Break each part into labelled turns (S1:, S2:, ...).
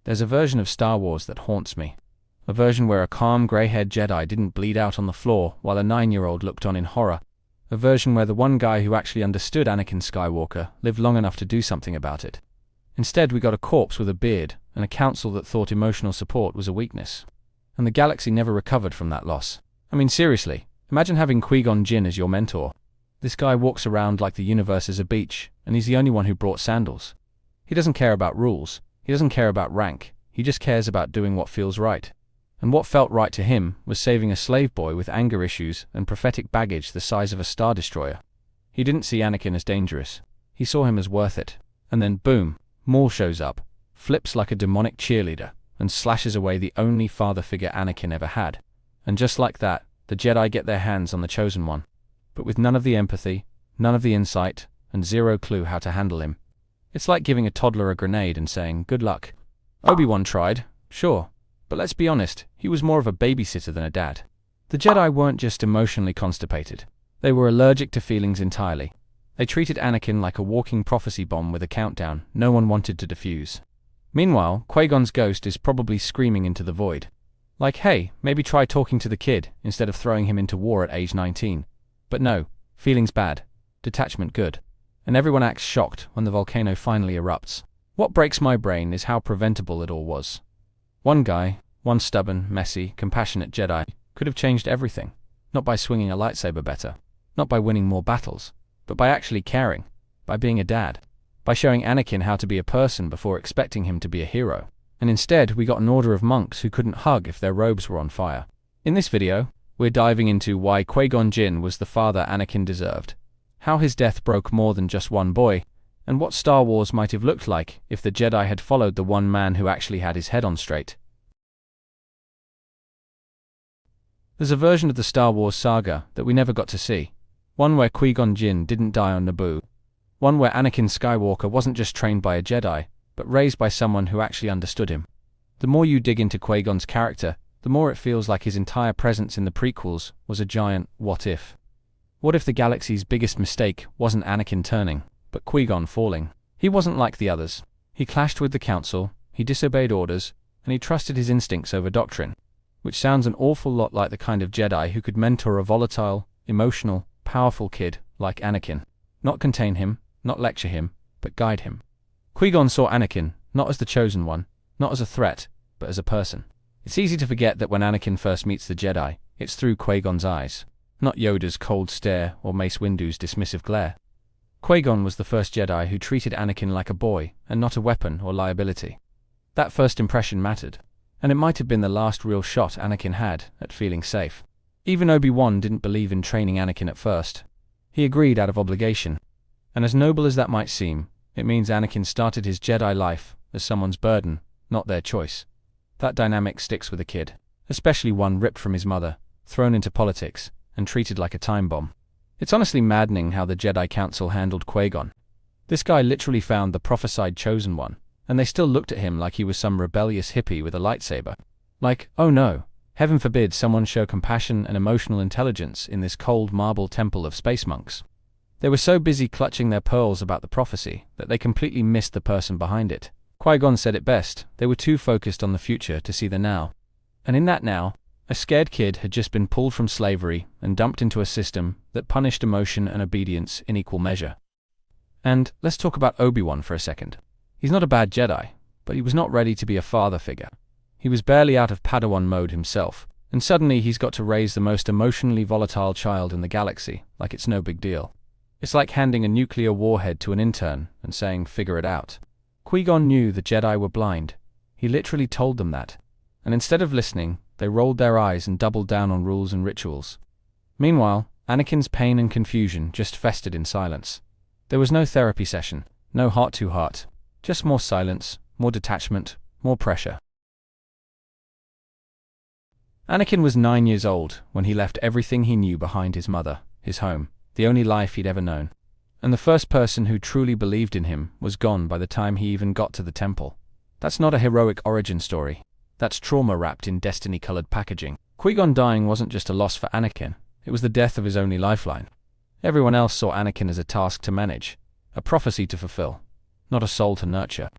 S1: There's a version of Star Wars that haunts me. A version where a calm, grey-haired Jedi didn't bleed out on the floor while a 9-year-old looked on in horror. A version where the one guy who actually understood Anakin Skywalker lived long enough to do something about it. Instead, we got a corpse with a beard and a council that thought emotional support was a weakness. And the galaxy never recovered from that loss. I mean, seriously, imagine having Qui-Gon Jinn as your mentor. This guy walks around like the universe is a beach, and he's the only one who brought sandals. He doesn't care about rules. He doesn't care about rank. He just cares about doing what feels right. And what felt right to him was saving a slave boy with anger issues and prophetic baggage the size of a Star Destroyer. He didn't see Anakin as dangerous. He saw him as worth it. And then, boom, Maul shows up, flips like a demonic cheerleader, and slashes away the only father figure Anakin ever had. And just like that, the Jedi get their hands on the Chosen One. But with none of the empathy, none of the insight, and zero clue how to handle him. It's like giving a toddler a grenade and saying, good luck. Obi-Wan tried, sure. But let's be honest, he was more of a babysitter than a dad. The Jedi weren't just emotionally constipated. They were allergic to feelings entirely. They treated Anakin like a walking prophecy bomb with a countdown no one wanted to defuse. Meanwhile, Qui-Gon's ghost is probably screaming into the void. Like, hey, maybe try talking to the kid instead of throwing him into war at age 19. But no, feelings bad, detachment good. And everyone acts shocked when the volcano finally erupts. What breaks my brain is how preventable it all was. One guy, one stubborn, messy, compassionate Jedi, could have changed everything. Not by swinging a lightsaber better, not by winning more battles, but by actually caring, by being a dad, by showing Anakin how to be a person before expecting him to be a hero. And instead, we got an order of monks who couldn't hug if their robes were on fire. In this video, we're diving into why Qui-Gon Jinn was the father Anakin deserved, how his death broke more than just one boy, and what Star Wars might have looked like if the Jedi had followed the one man who actually had his head on straight. There's a version of the Star Wars saga that we never got to see. One where Qui-Gon Jinn didn't die on Naboo. One where Anakin Skywalker wasn't just trained by a Jedi, but raised by someone who actually understood him. The more you dig into Qui-Gon's character, the more it feels like his entire presence in the prequels was a giant what if. What if the galaxy's biggest mistake wasn't Anakin turning, but Qui-Gon falling? He wasn't like the others. He clashed with the Council, he disobeyed orders, and he trusted his instincts over doctrine. Which sounds an awful lot like the kind of Jedi who could mentor a volatile, emotional, powerful kid like Anakin. Not contain him, not lecture him, but guide him. Qui-Gon saw Anakin, not as the Chosen One, not as a threat, but as a person. It's easy to forget that when Anakin first meets the Jedi, it's through Qui-Gon's eyes, not Yoda's cold stare or Mace Windu's dismissive glare. Qui-Gon was the first Jedi who treated Anakin like a boy and not a weapon or liability. That first impression mattered, and it might have been the last real shot Anakin had at feeling safe. Even Obi-Wan didn't believe in training Anakin at first. He agreed out of obligation. And as noble as that might seem, it means Anakin started his Jedi life as someone's burden, not their choice. That dynamic sticks with a kid, especially one ripped from his mother, thrown into politics, and treated like a time bomb. It's honestly maddening how the Jedi Council handled Qui-Gon. This guy literally found the prophesied Chosen One, and they still looked at him like he was some rebellious hippie with a lightsaber. Like, oh no, heaven forbid someone show compassion and emotional intelligence in this cold marble temple of space monks. They were so busy clutching their pearls about the prophecy that they completely missed the person behind it. Qui-Gon said it best, they were too focused on the future to see the now. And in that now, a scared kid had just been pulled from slavery and dumped into a system that punished emotion and obedience in equal measure. And let's talk about Obi-Wan for a second. He's not a bad Jedi, but he was not ready to be a father figure. He was barely out of Padawan mode himself, and suddenly he's got to raise the most emotionally volatile child in the galaxy like it's no big deal. It's like handing a nuclear warhead to an intern and saying, figure it out. Qui-Gon knew the Jedi were blind. He literally told them that. And instead of listening, they rolled their eyes and doubled down on rules and rituals. Meanwhile, Anakin's pain and confusion just festered in silence. There was no therapy session, no heart-to-heart, just more silence, more detachment, more pressure. Anakin was 9 years old when he left everything he knew behind: his mother, his home, the only life he'd ever known. And the first person who truly believed in him was gone by the time he even got to the temple. That's not a heroic origin story. That's trauma wrapped in destiny-colored packaging. Qui-Gon dying wasn't just a loss for Anakin, it was the death of his only lifeline. Everyone else saw Anakin as a task to manage, a prophecy to fulfill, not a soul to nurture.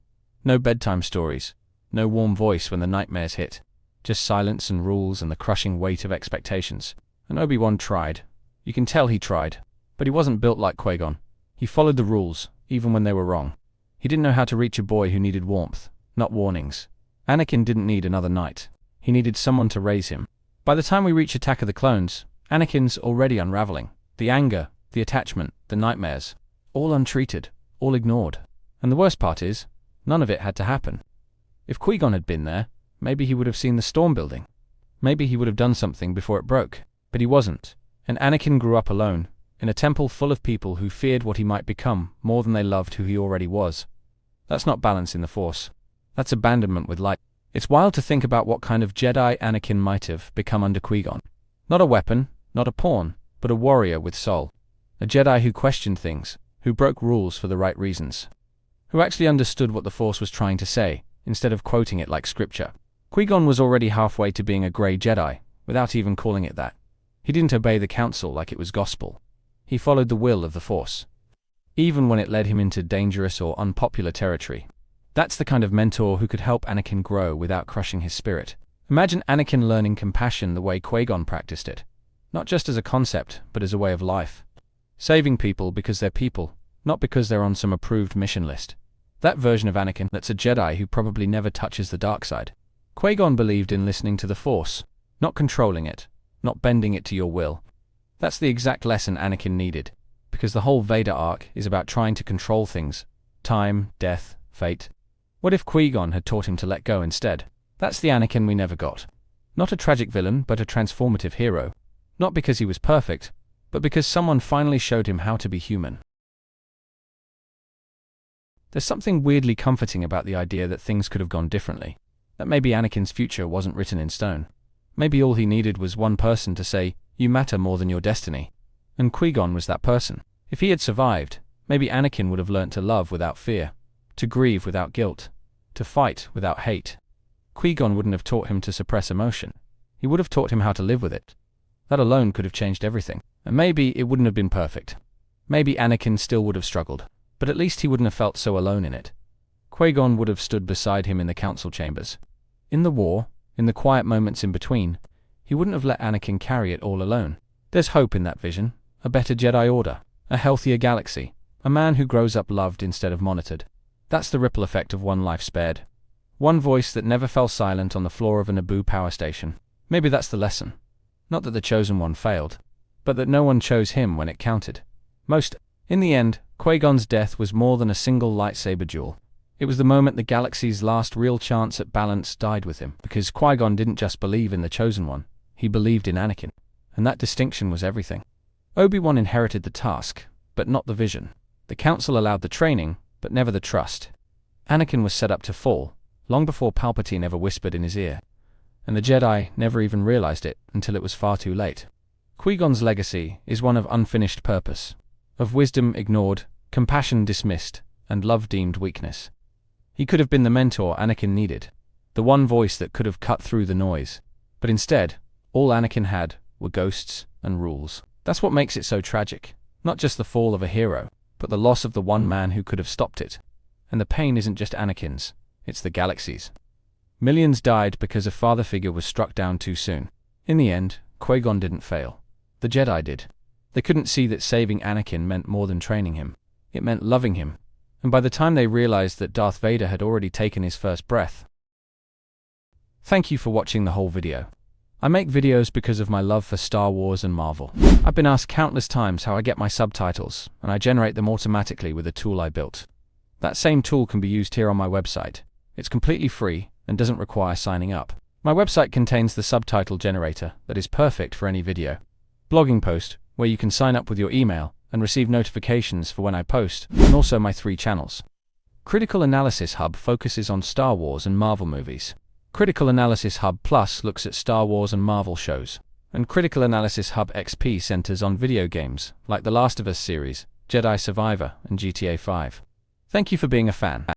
S1: No bedtime stories, No warm voice when the nightmares hit. Just silence and rules and the crushing weight of expectations. And Obi-Wan tried. You can tell he tried. But he wasn't built like Qui-Gon. He followed the rules, even when they were wrong. He didn't know how to reach a boy who needed warmth, not warnings. Anakin didn't need another knight. He needed someone to raise him. By the time we reach Attack of the Clones, Anakin's already unraveling. The anger, the attachment, the nightmares. All untreated, all ignored. And the worst part is, none of it had to happen. If Qui-Gon had been there, maybe he would have seen the storm building. Maybe he would have done something before it broke. But he wasn't. And Anakin grew up alone, in a temple full of people who feared what he might become more than they loved who he already was. That's not balance in the Force. That's abandonment with light. It's wild to think about what kind of Jedi Anakin might have become under Qui-Gon. Not a weapon, not a pawn, but a warrior with soul. A Jedi who questioned things, who broke rules for the right reasons. Who actually understood what the Force was trying to say, instead of quoting it like scripture. Qui-Gon was already halfway to being a grey Jedi, without even calling it that. He didn't obey the council like it was gospel. He followed the will of the Force, even when it led him into dangerous or unpopular territory. That's the kind of mentor who could help Anakin grow without crushing his spirit. Imagine Anakin learning compassion the way Qui-Gon practiced it. Not just as a concept, but as a way of life. Saving people because they're people, not because they're on some approved mission list. That version of Anakin that's a Jedi who probably never touches the dark side. Qui-Gon believed in listening to the Force, not controlling it, not bending it to your will. That's the exact lesson Anakin needed, because the whole Vader arc is about trying to control things. Time, death, fate. What if Qui-Gon had taught him to let go instead? That's the Anakin we never got. Not a tragic villain, but a transformative hero. Not because he was perfect, but because someone finally showed him how to be human. There's something weirdly comforting about the idea that things could have gone differently. That maybe Anakin's future wasn't written in stone. Maybe all he needed was one person to say, "You matter more than your destiny." And Qui-Gon was that person. If he had survived, maybe Anakin would have learnt to love without fear, to grieve without guilt, to fight without hate. Qui-Gon wouldn't have taught him to suppress emotion. He would have taught him how to live with it. That alone could have changed everything. And maybe it wouldn't have been perfect. Maybe Anakin still would have struggled, but at least he wouldn't have felt so alone in it. Qui-Gon would have stood beside him in the council chambers. In the war, in the quiet moments in between, he wouldn't have let Anakin carry it all alone. There's hope in that vision. A better Jedi Order. A healthier galaxy. A man who grows up loved instead of monitored. That's the ripple effect of one life spared. One voice that never fell silent on the floor of a Naboo power station. Maybe that's the lesson. Not that the chosen one failed, but that no one chose him when it counted. In the end, Qui-Gon's death was more than a single lightsaber duel. It was the moment the galaxy's last real chance at balance died with him, because Qui-Gon didn't just believe in the chosen one, he believed in Anakin. And that distinction was everything. Obi-Wan inherited the task, but not the vision. The council allowed the training, but never the trust. Anakin was set up to fall, long before Palpatine ever whispered in his ear. And the Jedi never even realized it until it was far too late. Qui-Gon's legacy is one of unfinished purpose, of wisdom ignored, compassion dismissed, and love deemed weakness. He could have been the mentor Anakin needed, the one voice that could have cut through the noise. But instead, all Anakin had were ghosts and rules. That's what makes it so tragic. Not just the fall of a hero, but the loss of the one man who could have stopped it. And the pain isn't just Anakin's, it's the galaxy's. Millions died because a father figure was struck down too soon. In the end, Qui-Gon didn't fail. The Jedi did. They couldn't see that saving Anakin meant more than training him. It meant loving him. And by the time they realized that Darth Vader had already taken his first breath. Thank you for watching the whole video. I make videos because of my love for Star Wars and Marvel. I've been asked countless times how I get my subtitles, and I generate them automatically with a tool I built. That same tool can be used here on my website. It's completely free and doesn't require signing up. My website contains the subtitle generator that is perfect for any video. Blogging post, where you can sign up with your email and receive notifications for when I post, and also my 3 channels. Critical Analysis Hub focuses on Star Wars and Marvel movies. Critical Analysis Hub Plus looks at Star Wars and Marvel shows. And Critical Analysis Hub XP centers on video games, like The Last of Us series, Jedi Survivor, and GTA 5. Thank you for being a fan.